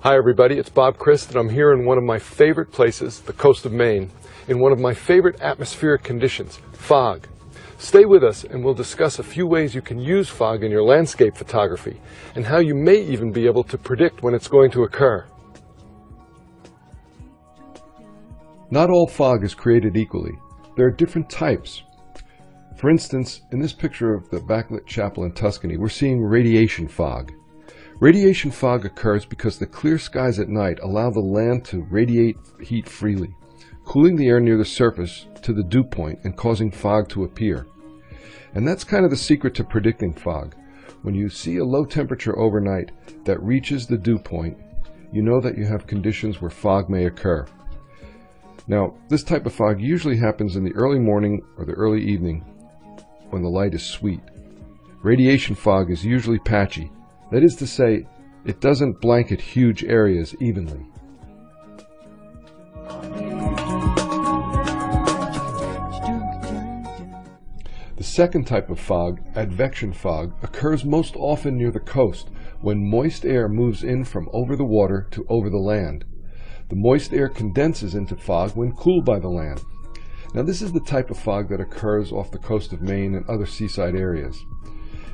Hi everybody, it's Bob Christ and I'm here in one of my favorite places, the coast of Maine, in one of my favorite atmospheric conditions, fog. Stay with us and we'll discuss a few ways you can use fog in your landscape photography and how you may even be able to predict when it's going to occur. Not all fog is created equally. There are different types. For instance, in this picture of the backlit chapel in Tuscany, we're seeing radiation fog. Radiation fog occurs because the clear skies at night allow the land to radiate heat freely, cooling the air near the surface to the dew point and causing fog to appear. And that's kind of the secret to predicting fog. When you see a low temperature overnight that reaches the dew point, you know that you have conditions where fog may occur. Now, this type of fog usually happens in the early morning or the early evening when the light is sweet. Radiation fog is usually patchy. That is to say, it doesn't blanket huge areas evenly. The second type of fog, advection fog, occurs most often near the coast when moist air moves in from over the water to over the land. The moist air condenses into fog when cooled by the land. Now this is the type of fog that occurs off the coast of Maine and other seaside areas.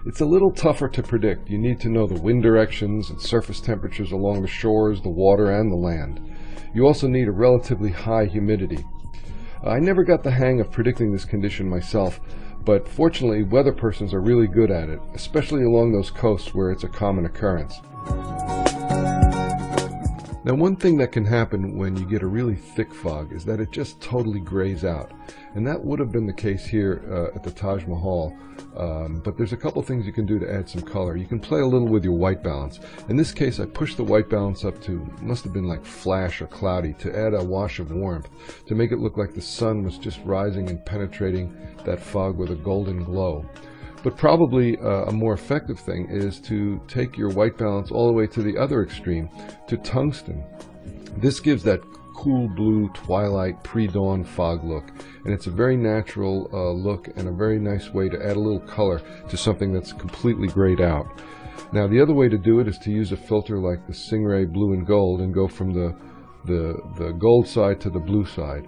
It's a little tougher to predict. You need to know the wind directions and surface temperatures along the shores, the water, and the land. You also need a relatively high humidity. I never got the hang of predicting this condition myself, but fortunately weather persons are really good at it, especially along those coasts where it's a common occurrence. Now, one thing that can happen when you get a really thick fog is that it just totally grays out. And that would have been the case here at the Taj Mahal. But there's a couple things you can do to add some color. You can play a little with your white balance. In this case, I pushed the white balance up to, must have been like flash or cloudy, to add a wash of warmth, to make it look like the sun was just rising and penetrating that fog with a golden glow. But probably a more effective thing is to take your white balance all the way to the other extreme, to tungsten. This gives that cool blue twilight pre-dawn fog look, and it's a very natural look and a very nice way to add a little color to something that's completely grayed out. Now the other way to do it is to use a filter like the Stingray Blue and Gold and go from the gold side to the blue side.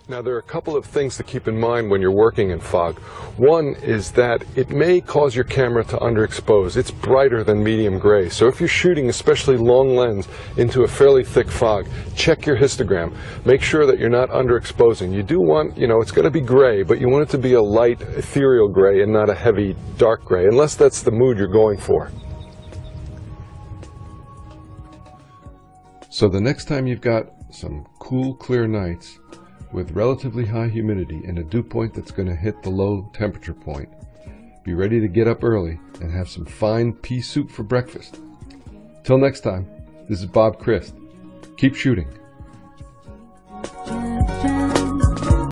Now there are a couple of things to keep in mind when you're working in fog. One is that it may cause your camera to underexpose. It's brighter than medium gray. So if you're shooting especially long lens into a fairly thick fog, check your histogram. Make sure that you're not underexposing. You do want, it's going to be gray, but you want it to be a light ethereal gray and not a heavy dark gray, unless that's the mood you're going for. So the next time you've got some cool, clear nights with relatively high humidity and a dew point that's going to hit the low temperature point, be ready to get up early and have some fine pea soup for breakfast. Till next time, this is Bob Christ. Keep shooting.